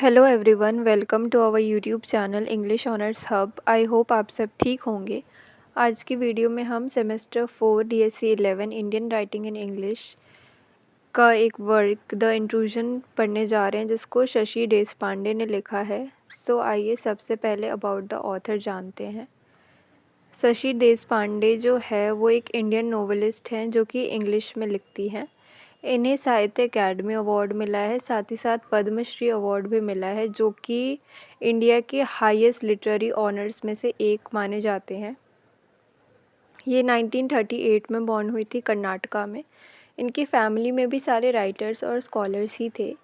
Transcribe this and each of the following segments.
Hello everyone, welcome to our YouTube channel English honours hub. I hope आप सब ठीक होंगे। आज की वीडियो में हम semester 4 DSC 11 Indian writing in English का एक वर्क द इंट्रूजन पढ़ने जा रहे हैं, जिसको शशि देशपांडे ने लिखा है। सो आइए सबसे पहले अबाउट द ऑथर जानते हैं। शशि देशपांडे जो है वो एक इंडियन नोवेलिस्ट हैं जो कि इंग्लिश में लिखती हैं। इन्हें साहित्य अकेडमी अवार्ड मिला है, साथ ही साथ पद्मश्री अवार्ड भी मिला है, जो कि इंडिया के हाईएस्ट लिटरेरी ऑनर्स में से एक माने जाते हैं। ये 1938 में बॉर्न हुई थी कर्नाटका में। इनकी फैमिली में भी सारे राइटर्स और स्कॉलर्स ही थे,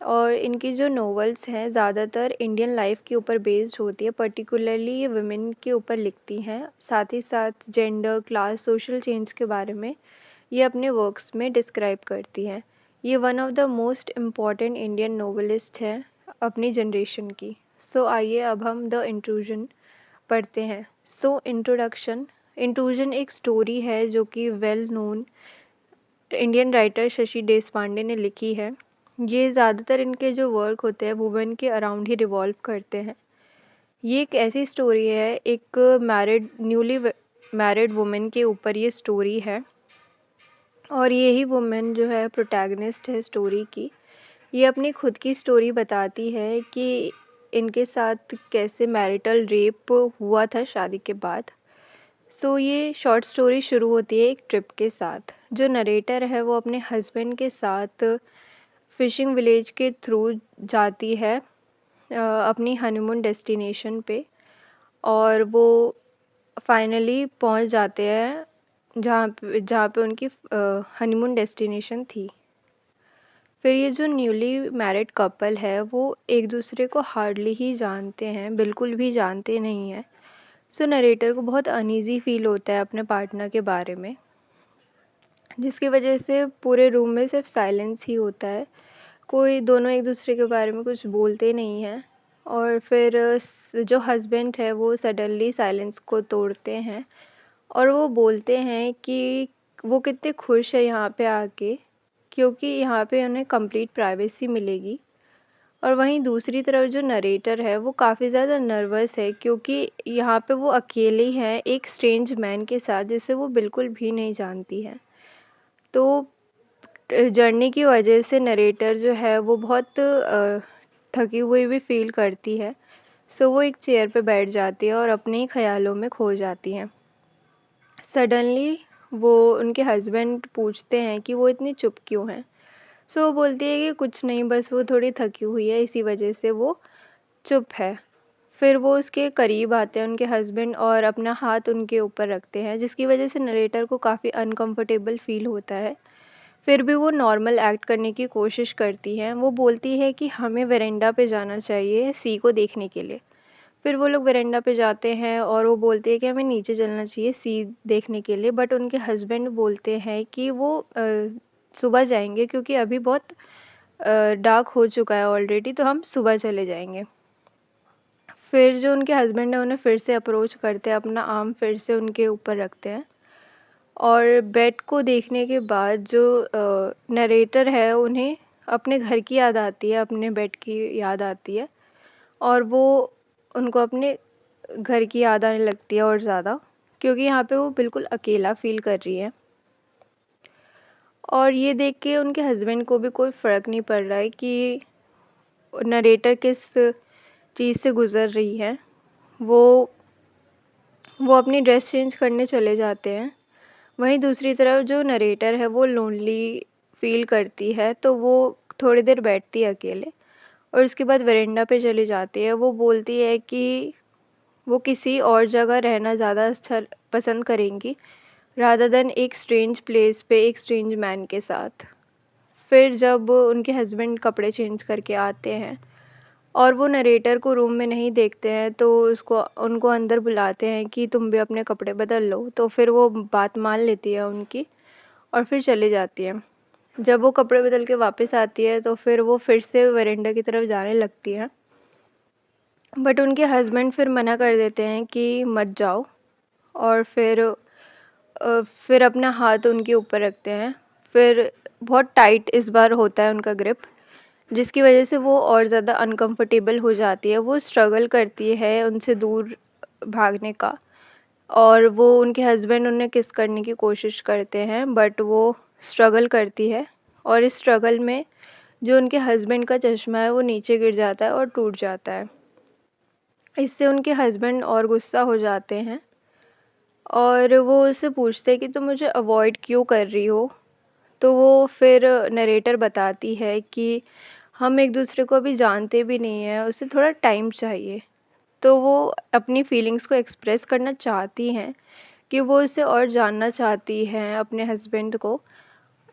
और इनकी जो नॉवेल्स हैं ज़्यादातर इंडियन लाइफ के ऊपर बेस्ड होती है। पर्टिकुलरली ये वुमेन के ऊपर लिखती हैं, साथ ही साथ जेंडर, क्लास, सोशल चेंज के बारे में ये अपने वर्क्स में डिस्क्राइब करती हैं। ये one of the most important Indian novelist हैं अपनी जनरेशन की। सो आइए अब हम द इंट्रूजन पढ़ते हैं। सो इंट्रूजन एक स्टोरी है जो कि well known Indian writer Shashi Deshpande ने लिखी है। ये ज़्यादातर इनके जो वर्क होते हैं वुमेन के अराउंड ही रिवॉल्व करते हैं। ये एक ऐसी स्टोरी है, एक न्यूली मैरिड वुमेन के ऊपर ये स्टोरी है, और यही वुमेन जो है प्रोटैगनिस्ट है स्टोरी की। ये अपनी खुद की स्टोरी बताती है कि इनके साथ कैसे मैरिटल रेप हुआ था शादी के बाद। सो ये शॉर्ट स्टोरी शुरू होती है एक ट्रिप के साथ। जो नरेटर है वो अपने हस्बैंड के साथ फ़िशिंग विलेज के थ्रू जाती है अपनी हनीमून डेस्टिनेशन पे, और वो फाइनली पहुंच जाते हैं जहाँ पे उनकी हनीमून डेस्टिनेशन थी। फिर ये जो न्यूली मैरिड कपल है वो एक दूसरे को हार्डली ही जानते हैं, बिल्कुल भी जानते नहीं हैं। सो नरेटर को बहुत अनईज़ी फील होता है अपने पार्टनर के बारे में, जिसकी वजह से पूरे रूम में सिर्फ साइलेंस ही होता है। कोई दोनों एक दूसरे के बारे में कुछ बोलते नहीं हैं। और फिर जो हस्बैंड है वो सडनली साइलेंस को तोड़ते हैं, और वो बोलते हैं कि वो कितने खुश है यहाँ पे आके, क्योंकि यहाँ पे उन्हें कंप्लीट प्राइवेसी मिलेगी। और वहीं दूसरी तरफ जो नरेटर है वो काफ़ी ज़्यादा नर्वस है, क्योंकि यहाँ पे वो अकेले ही हैं एक स्ट्रेंज मैन के साथ जिसे वो बिल्कुल भी नहीं जानती है। तो जर्नी की वजह से नरेटर जो है वो बहुत थकी हुई भी फील करती है। सो वो एक चेयर पे बैठ जाती है और अपने ही ख्यालों में खो जाती हैं। सडनली वो उनके हस्बैंड पूछते हैं कि वो इतनी चुप क्यों हैं। सो वो बोलती है कि कुछ नहीं, बस वो थोड़ी थकी हुई है, इसी वजह से वो चुप है। फिर वो उसके करीब आते हैं उनके हस्बैंड और अपना हाथ उनके ऊपर रखते हैं, जिसकी वजह से नरेटर को काफ़ी अनकंफर्टेबल फील होता है। फिर भी वो नॉर्मल एक्ट करने की कोशिश करती हैं। वो बोलती है कि हमें वेरेंडा पे जाना चाहिए सी को देखने के लिए। फिर वो लोग वेरेंडा पे जाते हैं और वो बोलती है कि हमें नीचे चलना चाहिए सी देखने के लिए, बट उनके हस्बैंड बोलते हैं कि वो सुबह जाएंगे, क्योंकि अभी बहुत डार्क हो चुका है ऑलरेडी, तो हम सुबह चले जाएंगे। फिर जो उनके हस्बैंड है उन्हें फिर से अप्रोच करते हैं, अपना आर्म फिर से उनके ऊपर रखते हैं, और बेड को देखने के बाद जो नरेटर है उन्हें अपने घर की याद आती है, अपने बेड की याद आती है, और वो उनको अपने घर की याद आने लगती है और ज़्यादा, क्योंकि यहाँ पे वो बिल्कुल अकेला फ़ील कर रही है। और ये देख के उनके हस्बैंड को भी कोई फ़र्क नहीं पड़ रहा है कि नरेटर किस चीज़ से गुज़र रही है। वो अपनी ड्रेस चेंज करने चले जाते हैं। वहीं दूसरी तरफ जो नरेटर है वो लोनली फ़ील करती है, तो वो थोड़ी देर बैठती है अकेले, और उसके बाद वेरेंडा पे चली जाती है। वो बोलती है कि वो किसी और जगह रहना ज़्यादा अच्छा पसंद करेंगी रादर देन एक स्ट्रेंज प्लेस पे एक स्ट्रेंज मैन के साथ। फिर जब उनके हस्बैंड कपड़े चेंज करके आते हैं और वो नरेटर को रूम में नहीं देखते हैं, तो उनको अंदर बुलाते हैं कि तुम भी अपने कपड़े बदल लो। तो फिर वो बात मान लेती है उनकी और फिर चली जाती है। जब वो कपड़े बदल के वापस आती है तो फिर वो फिर से वेरेंडा की तरफ जाने लगती है, बट उनके हस्बैंड फिर मना कर देते हैं कि मत जाओ, और फिर अपना हाथ उनके ऊपर रखते हैं। फिर बहुत टाइट इस बार होता है उनका ग्रिप, जिसकी वजह से वो और ज़्यादा अनकंफर्टेबल हो जाती है। वो स्ट्रगल करती है उनसे दूर भागने का, और वो उनके हस्बैंड उन्हें किस करने की कोशिश करते हैं, बट वो स्ट्रगल करती है, और इस स्ट्रगल में जो उनके हस्बैंड का चश्मा है वो नीचे गिर जाता है और टूट जाता है। इससे उनके हस्बैंड और गुस्सा हो जाते हैं, और वो उससे पूछते हैं कि तुम मुझे अवॉइड क्यों कर रही हो। तो वो फिर नरेटर बताती है कि हम एक दूसरे को अभी जानते भी नहीं हैं, उसे थोड़ा टाइम चाहिए। तो वो अपनी फीलिंग्स को एक्सप्रेस करना चाहती हैं कि वो उसे और जानना चाहती हैं अपने हस्बैंड को,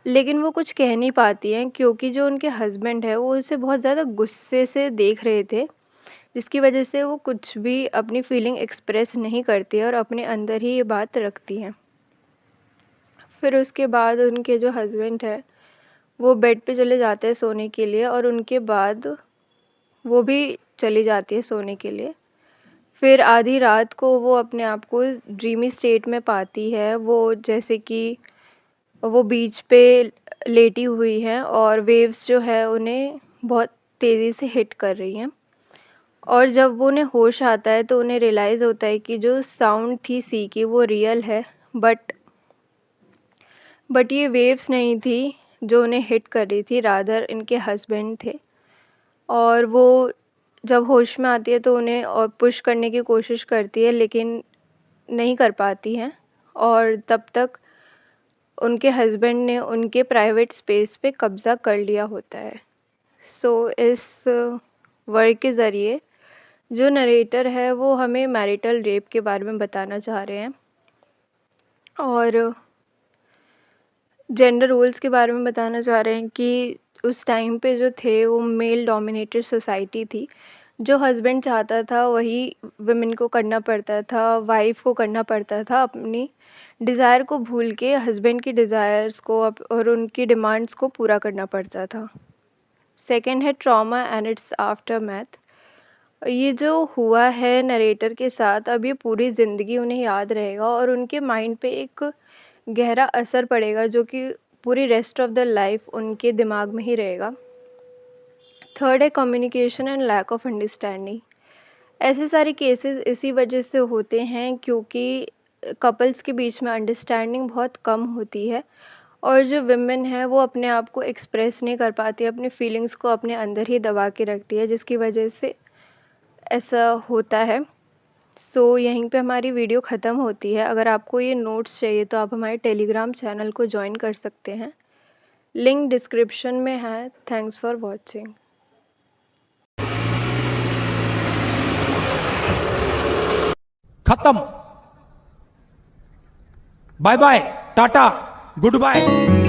लेकिन वो कुछ कह नहीं पाती हैं क्योंकि जो उनके हस्बैंड है वो उसे बहुत ज़्यादा गुस्से से देख रहे थे, जिसकी वजह से वो कुछ भी अपनी फीलिंग एक्सप्रेस नहीं करती है और अपने अंदर ही ये बात रखती हैं। फिर उसके बाद उनके जो हस्बैंड है वो बेड पे चले जाते हैं सोने के लिए, और उनके बाद वो भी चली जाती है सोने के लिए। फिर आधी रात को वो अपने आप को ड्रीमी स्टेट में पाती है, वो जैसे कि वो बीच पे लेटी हुई हैं और वेव्स जो है उन्हें बहुत तेज़ी से हिट कर रही हैं। और जब वो उन्हें होश आता है तो उन्हें रियलाइज़ होता है कि जो साउंड थी सी की वो रियल है, बट ये वेव्स नहीं थी जो उन्हें हिट कर रही थी, रादर इनके हस्बैंड थे। और वो जब होश में आती है तो उन्हें और पुश करने की कोशिश करती है, लेकिन नहीं कर पाती हैं, और तब तक उनके हस्बैंड ने उनके प्राइवेट स्पेस पे कब्ज़ा कर लिया होता है। सो इस वर्क के ज़रिए जो नरेटर है वो हमें मैरिटल रेप के बारे में बताना चाह रहे हैं, और जेंडर रोल्स के बारे में बताना चाह रहे हैं कि उस टाइम पे जो थे वो मेल डोमिनेटेड सोसाइटी थी। जो हस्बैंड चाहता था वही वुमेन को करना पड़ता था, वाइफ़ को करना पड़ता था, अपनी डिज़ायर को भूल के हस्बैंड की डिज़ायर्स को और उनकी डिमांड्स को पूरा करना पड़ता था। सेकंड है ट्रॉमा एंड इट्स आफ्टरमैथ। ये जो हुआ है नरेटर के साथ, अब ये पूरी ज़िंदगी उन्हें याद रहेगा और उनके माइंड पे एक गहरा असर पड़ेगा जो कि पूरी रेस्ट ऑफ द लाइफ उनके दिमाग में ही रहेगा। थर्ड है communication and lack of understanding. ऐसे सारे केसेस इसी वजह से होते हैं क्योंकि कपल्स के बीच में अंडरस्टैंडिंग बहुत कम होती है, और जो विमेन है वो अपने आप को एक्सप्रेस नहीं कर पाती, अपनी फीलिंग्स को अपने अंदर ही दबा के रखती है, जिसकी वजह से ऐसा होता है। सो यहीं पे हमारी वीडियो ख़त्म होती है। अगर आपको ये नोट्स चाहिए तो आप हमारे टेलीग्राम चैनल को ज्वाइन कर सकते हैं, लिंक डिस्क्रिप्शन में है। Thanks for watching. खत्म। Bye bye, tata, good bye.